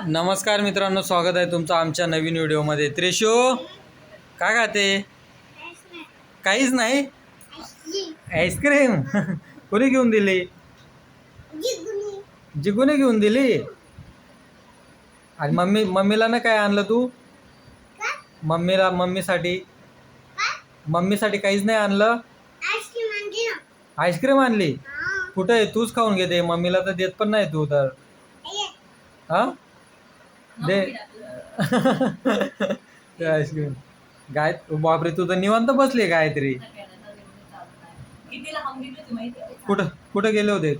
नमस्कार मित्रांनो, स्वागत आहे तुमचं आमच्या नवीन व्हिडिओमध्ये. त्रिशू काय खाते? काहीच नाही. आईस्क्रीम कोणी घेऊन दिली? जिगूने घेऊन दिली. आणि मम्मीला ना काय आणलं तू? मम्मीसाठी काहीच नाही आणलं. आईस्क्रीम आणली. कुठं आहे? तूच खाऊन घेते, मम्मीला तर देत पण नाही तू तर. हा दे आईस्क्रीम. बापरे, तू तर निवांत बसली गायत्री. कुठं कुठं गेले होते?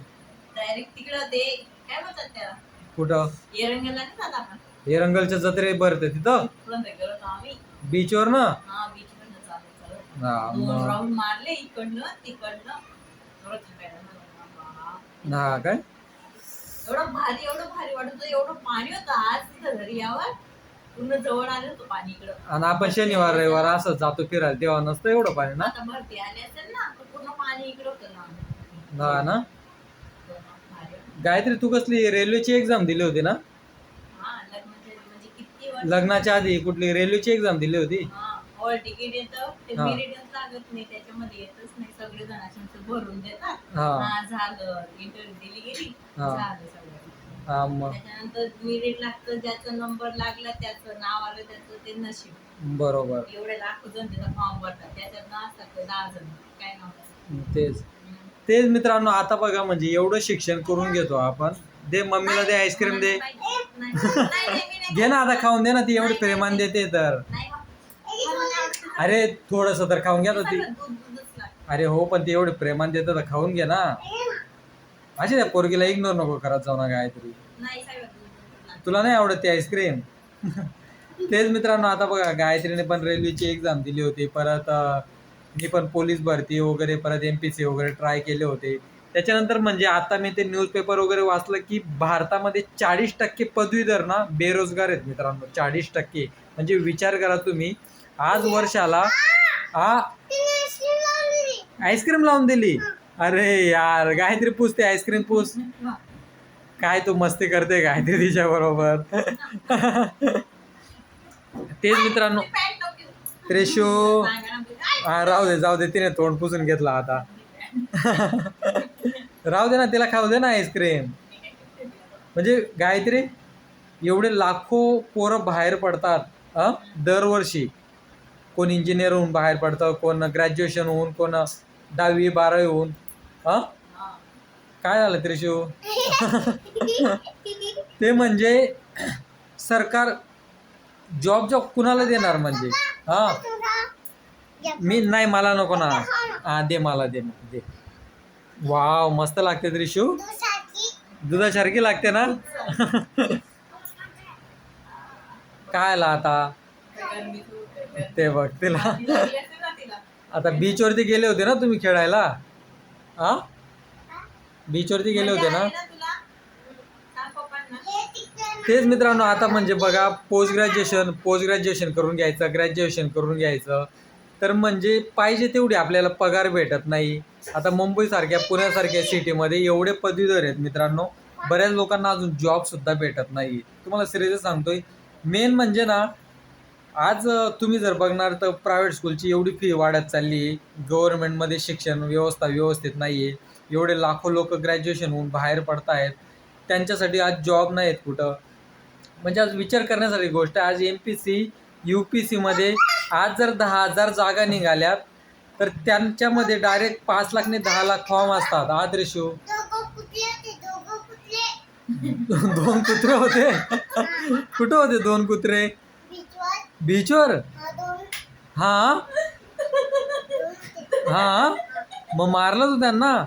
कुठं? एरंगलच्या जत्रे भरते तिथं बीचवर ना. हा काय एवढं भारी वाटत, एवढं पाणी होतं. आज तिथं घरी यावर पूर्ण जवळ आलं होतं पाणी इकडं. आणि आपण शनिवार रविवार असं जातो फिरायला, तेव्हा नसतं एवढं पाणी ना. आता भरती आली असेल ना, तर पूर्ण पाणी इकडं होतं ना. हा ना. गायत्री, तू कसली रेल्वेची एक्झाम दिली होती ना? हा, लग्नाच्या म्हणजे किती वर्ष. लग्नाच्या आधी कुठली रेल्वेची एक्झाम दिली होती? हॉल तिकीट येतं, ते मेरिटच लागत नाही, त्याच्यामध्ये येतच नाही. सगळे जणांचं भरून देतात. हा झालं, इंटरव्ह्यू दिली गेली, झालं सगळं. त्याच्यानंतर मेरिट लागतं, ज्याचा नंबर लागला, त्याचं नाव आलं, त्याचं ते नशीब. बरोबर. एवढे लाखो जण त्याचा फॉर्म भरतात, त्याच्यात ना असतात 10 जण, काय नाव. तेच मित्रांनो, आता बघा म्हणजे एवढं शिक्षण करून घेतो आपण. दे मम्मीला, दे आईस्क्रीम दे. घे ना, आता खाऊन दे ना, ती एवढी प्रेमान देते तर. अरे थोडस तर खाऊन घ्या ती. अरे हो, पण ती एवढी प्रेमान देते तर खाऊन घे ना. अशी त्या पोरगीला इग्नोर नको करत जाऊ ना गायत्री. तुला नाही आवडत ती आईस्क्रीम? तेच मित्रांनो, आता बघा गायत्रीने पण रेल्वेची एक्झाम दिली होती. परत मी पण पोलीस भरती वगैरे, परत MPC वगैरे ट्राय केले होते. त्याच्यानंतर म्हणजे आता मी ते न्यूजपेपर वगैरे वाचलं की भारतामध्ये 40% पदवीधर ना बेरोजगार आहेत मित्रांनो. 40%. म्हणजे विचार करा तुम्ही, आज वर्षाला आईस्क्रीम लावून दिली. अरे यार गायत्री, पूछते आईस्क्रीम पूछ. काय तू मस्ती करते गायत्री तिच्या बरोबर. तेच मित्रांनो, त्रिशू जाऊ दे, तिने तोंड पुसून घेतला आता. राहू दे ना, तिला खाऊ दे ना आईस्क्रीम. म्हणजे गायत्री, एवढे लाखो पोरं बाहेर पडतात दरवर्षी. कोण इंजिनियर होऊन बाहेर पडतं, कोण ग्रॅज्युएशन होऊन, कोण 10वी 12वी होऊन. काय झालं त्रिशू? ते म्हणजे सरकार जॉब कुणाला देणार म्हणजे? मी नाही, मला नको ना. दे मला, दे. वाव, मस्त लागते त्रिशू. दुधासारखी लागते ना. काय आला आता ते बघ तिला. आता बीचवरती गेले होते ना तुम्ही खेळायला? बीचवरती गेले होते ना. तेच मित्रांनो, आता म्हणजे बघा, पोस्ट ग्रॅज्युएशन करून घ्यायचं, ग्रॅज्युएशन करून घ्यायचं, तर म्हणजे पाहिजे तेवढी आपल्याला पगार भेटत नाही. आता मुंबईसारख्या, पुण्यासारख्या सिटीमध्ये एवढे पदवीधर आहेत मित्रांनो, बऱ्याच लोकांना अजून जॉबसुद्धा भेटत नाही. तुम्हाला सिरियसली सांगतोय. मेन म्हणजे ना, आज तुम्ही जर बघणार तर प्रायव्हेट स्कूलची एवढी फी वाढत चालली आहे. गव्हर्नमेंटमध्ये शिक्षण व्यवस्था व्यवस्थित नाही आहे. एवढे लाखो लोक ग्रॅज्युएशन होऊन बाहेर पडत आहेत, त्यांच्यासाठी आज जॉब नाही आहेत कुठं. म्हणजे आज विचार करण्यासारखी गोष्ट आहे. आज MPC UPCमध्ये आज जर 10,000 जागा निघाल्यात, तर त्यांच्यामध्ये डायरेक्ट 5 लाख ने 10 लाख फॉर्म असतात. त्रिशू, 2 कुत्रे होते. कुठं होते 2 कुत्रे? बीचवर. हा, मग मारलं तू त्यांना?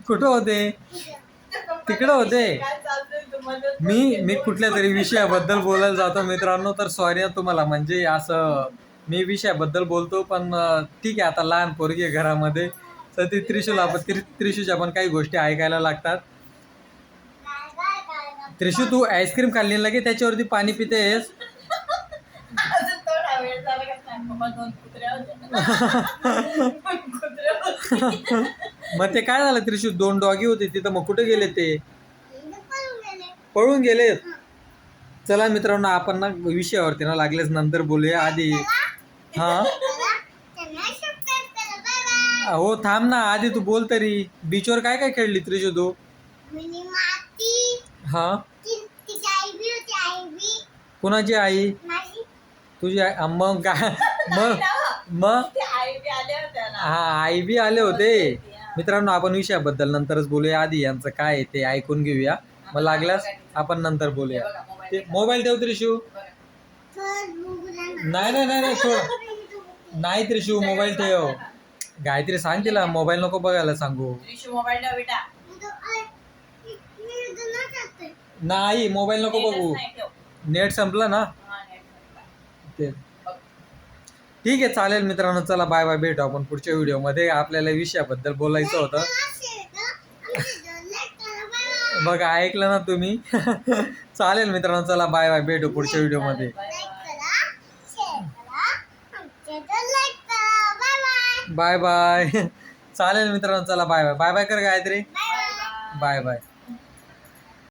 कुठं होते? तिकडं होते. मी कुठल्या तरी विषयाबद्दल बोलायला जातो मित्रांनो, तर सॉरी तुम्हाला. म्हणजे असं मी विषयाबद्दल बोलतो, पण ठीक आहे. आता लहान पोरगी आहे घरामध्ये, तर ती त्रिशूच्या पण काही गोष्टी ऐकायला लागतात. त्रिशू, तू आईस्क्रीम खाल्ली लगे त्याच्यावरती पाणी पितेस. मग ते काय झालं त्रिशू? 2 डॉगी होते तिथं, मग कुठे गेले ते? पळून गेले. चला मित्रांनो, आपण ना विषयावरती ना लागलेच नंतर बोलूया. आधी हा हो थांब ना, आधी तू बोल तरी. बीचवर काय काय खेळली त्रिशू तू? हा कुणाची आई? तुझी आई? मग काय मग हा आई बी आले होते. मित्रांनो, आपण विषयाबद्दल नंतरच बोलूया. आधी यांचं काय आहे ते ऐकून घेऊया, मग लागल्यास आपण नंतर बोलूया. ते मोबाईल ठेव त्रिशू. नाही नाही नाही नाही थोडं नाही त्रिशू, मोबाईल ठेव. गायत्री सांग तिला मोबाईल नको बघायला सांगू. मोबाईल ठेव बेटा. नाही मोबाईल नको बघू. नेट संपलं ना ते. ठीक आहे चालेल मित्रांनो, चला बाय बाय. भेटू आपण पुढच्या व्हिडिओमध्ये. आपल्याला विषयाबद्दल बोलायचं होतं. बघा ऐकलं ना तुम्ही. चालेल मित्रांनो, चला बाय बाय. भेटू पुढच्या व्हिडिओमध्ये. Bye bye. चालेल मित्रांनो, चला बाय बाय. बाय बाय कर गायत्री. Bye bye.